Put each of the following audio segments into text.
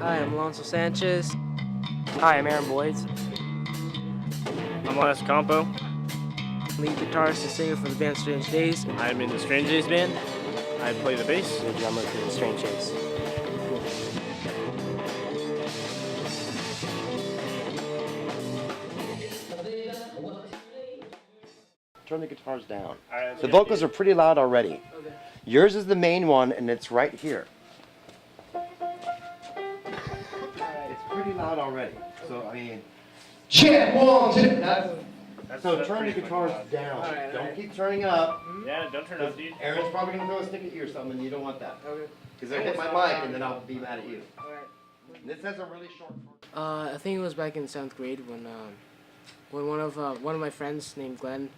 Hi, I'm Alonso Sanchez. Hi, I'm Aaron Boyds. I'm Les Campo. Lead guitarist and singer for the band Strange Days. I'm in the Strange Days band. I play the bass. I'm the drummer for the Strange Days. Turn the guitars down. Alright, The vocals are pretty loud already. Okay. Yours is the main one, and it's right here. It's pretty loud already. So, I mean... Check, 1, 2. So turn the guitars down. Alright, Don't alright. keep turning up. Yeah, don't turn up, dude. Aaron's probably going to throw a stick at you or something, and you don't want that. Okay. Because I hit my mic, and then I'll be mad at you. Alright. This has a really short... I think it was back in 7th grade when one of my friends named Glenn,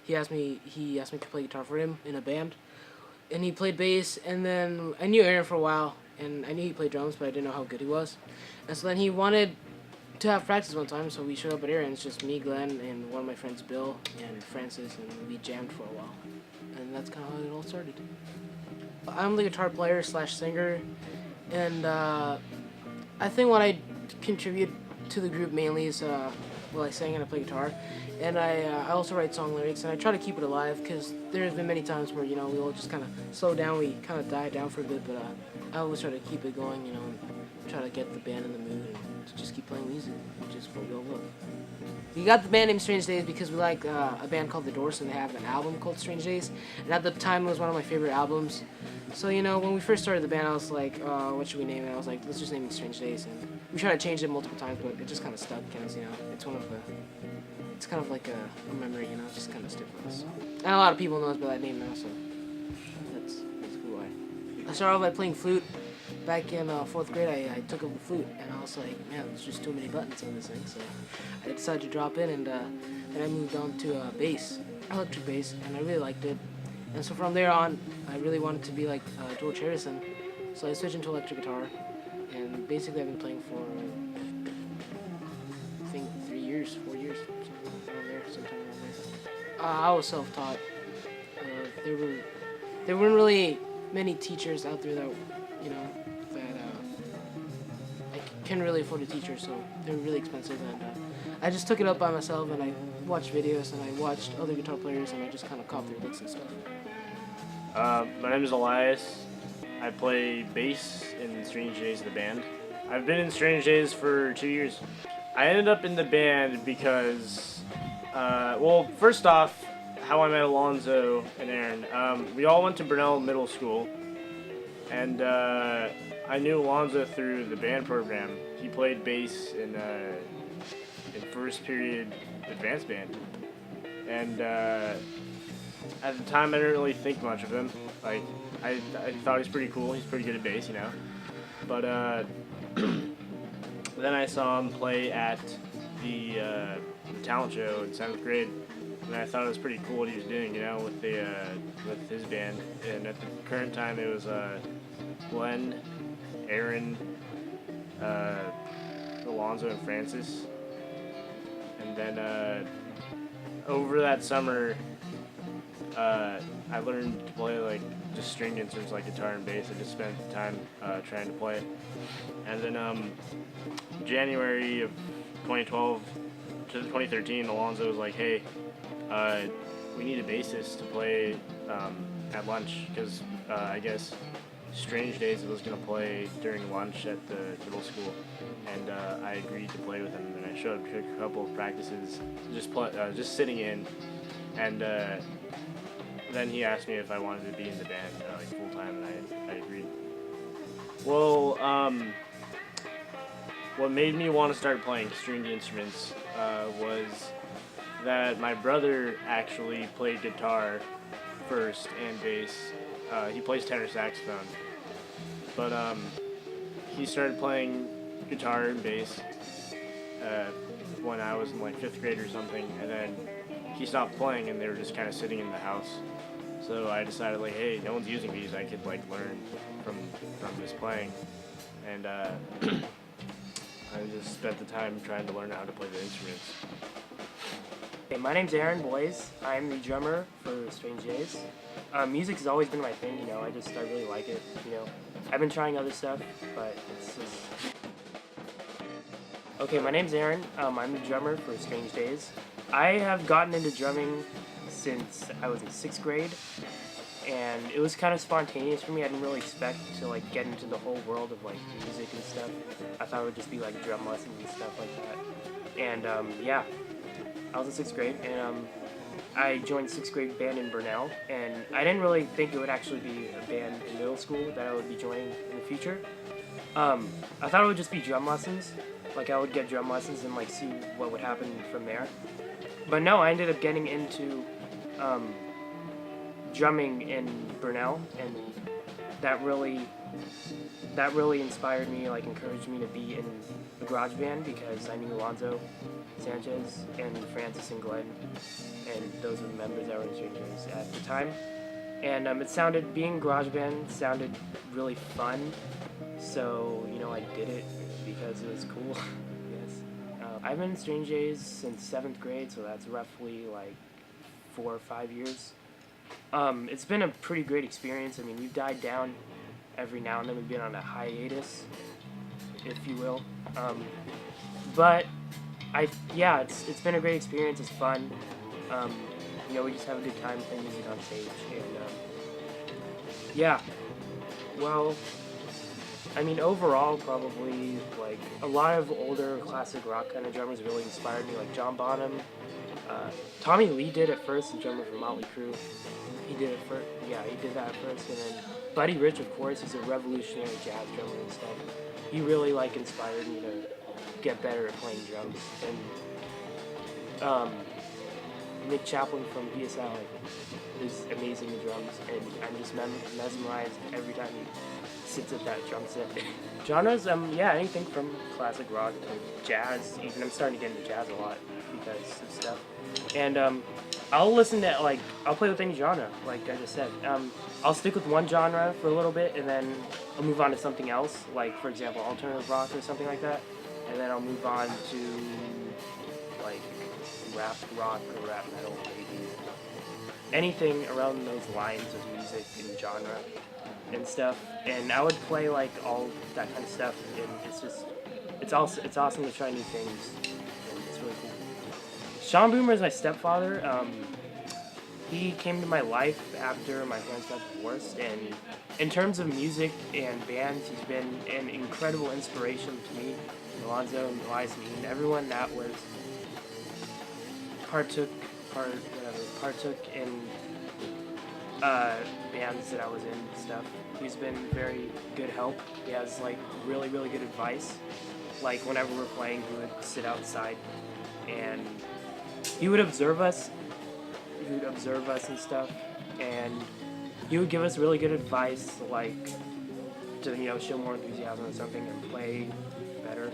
he asked me to play guitar for him in a band, and he played bass. And then I knew Aaron for a while, and I knew he played drums, but I didn't know how good he was. And so then he wanted to have practice one time, so we showed up at Aaron's, just me, Glenn, and one of my friends, Bill and Francis, and we jammed for a while. And that's kind of how it all started. I'm the guitar player / singer, and I think what I contribute to the group mainly is, well, I sing and I play guitar, and I also write song lyrics, and I try to keep it alive, because there's been many times where, we all just kind of slow down, we kind of die down for a bit, but I always try to keep it going, and try to get the band in the mood, and to just keep playing music, which is what we all love. We got the band name Strange Days because we like a band called The Doors, and they have an album called Strange Days, and at the time it was one of my favorite albums. So, when we first started the band, I was like, what should we name it? I was like, let's just name it Strange Days, and we tried to change it multiple times, but it just kind of stuck, because, it's kind of like a memory, just kind of stick with us. And a lot of people know us by that name now, so that's who I started off by playing flute. Back in 4th grade, I took up the flute, and I was like, man, there's just too many buttons on this thing, so I decided to drop in, and then I moved on to bass, electric bass, and I really liked it. And so from there on, I really wanted to be like George Harrison, so I switched into electric guitar, and basically I've been playing for, I think 4 years, sometime around there. I was self-taught. There weren't really many teachers out there that, I can really afford a teacher, so they're really expensive, and I just took it up by myself, and I watched videos, and I watched other guitar players, and I just kind of copied their licks and stuff. My name is Elias. I play bass in Strange Days, the band. I've been in Strange Days for 2 years. I ended up in the band because, well, first off, how I met Alonzo and Aaron. We all went to Brunel Middle School, and I knew Alonzo through the band program. He played bass in first period advanced band, and at the time I didn't really think much of him. Like, I thought he was pretty cool. He's pretty good at bass, But then I saw him play at the talent show in 7th grade, and I thought it was pretty cool what he was doing, with his band. And at the current time, it was Glenn, Aaron, Alonzo, and Francis. And then over that summer, I learned to play just string instruments like guitar and bass. I just spent time trying to play it. And then January of 2012 to 2013, Alonzo was like, hey, we need a bassist to play at lunch, because I guess Strange Days was going to play during lunch at the middle school, and I agreed to play with him, and I showed up to a couple of practices, just sitting in, and then he asked me if I wanted to be in the band full time, and I agreed. Well, what made me want to start playing stringed instruments was that my brother actually played guitar first and bass. He plays tenor saxophone, but he started playing guitar and bass when I was in 5th grade or something, and then he stopped playing, and they were just kind of sitting in the house. So I decided, hey, no one's using these. I could learn from this playing, and I just spent the time trying to learn how to play the instruments. Hey, my name's Aaron Boyds. I'm the drummer for Strange Days. Music has always been my thing, I really like it, I've been trying other stuff, but it's just Okay, my name's Aaron. I'm the drummer for Strange Days. I have gotten into drumming since I was in 6th grade, and it was kind of spontaneous for me. I didn't really expect to like get into the whole world of like music and stuff. I thought it would just be like drum lessons and stuff like that. And yeah, I was in 6th grade, and I joined 6th grade band in Burnell, and I didn't really think it would actually be a band in middle school that I would be joining in the future. I thought it would just be drum lessons. Like I would get drum lessons and like see what would happen from there. But no, I ended up getting into drumming in Burnell, and that really inspired me, like encouraged me to be in a garage band because I knew Alonzo Sanchez and Francis and Glenn, and those were the members that were in Strange Days at the time. And being garage band sounded really fun, so you know I did it because it was cool. Yes. I've been in Strange Days since 7th grade, so that's roughly like 4 or 5 years. It's been a pretty great experience. I mean, we've died down every now and then. We've been on a hiatus, if you will. But it's been a great experience. It's fun. You know, we just have a good time playing music on stage, and yeah. Well, I mean, overall, probably like a lot of older classic rock kind of drummers really inspired me, like John Bonham. Tommy Lee did it first, the drummer from Motley Crue. He did it first. Yeah, he did that first, and then Buddy Rich, of course, he's a revolutionary jazz drummer and stuff. He really like inspired me to get better at playing drums. And Nick Chaplin from BSL is amazing at drums, and I'm just mesmerized every time he sits at that drum set. Genres, anything from classic rock to jazz. Even I'm starting to get into jazz a lot because of stuff. And I'll listen to I'll play with any genre, like I just said. I'll stick with one genre for a little bit, and then I'll move on to something else, like for example alternative rock or something like that, and then I'll move on to like rap rock or rap metal, maybe anything around those lines of music and genre and stuff. And I would play like all that kind of stuff, and it's awesome to try new things, and it's really cool. Sean Boomer is my stepfather. He came to my life after my parents got divorced, and in terms of music and bands, he's been an incredible inspiration to me, Alonzo and Elias and everyone that was partook in bands that I was in and stuff. He's been very good help. He has like really, really good advice. Like whenever we're playing, he would sit outside and he would observe us. He would observe us and stuff, and he would give us really good advice, like to show more enthusiasm or something and play better.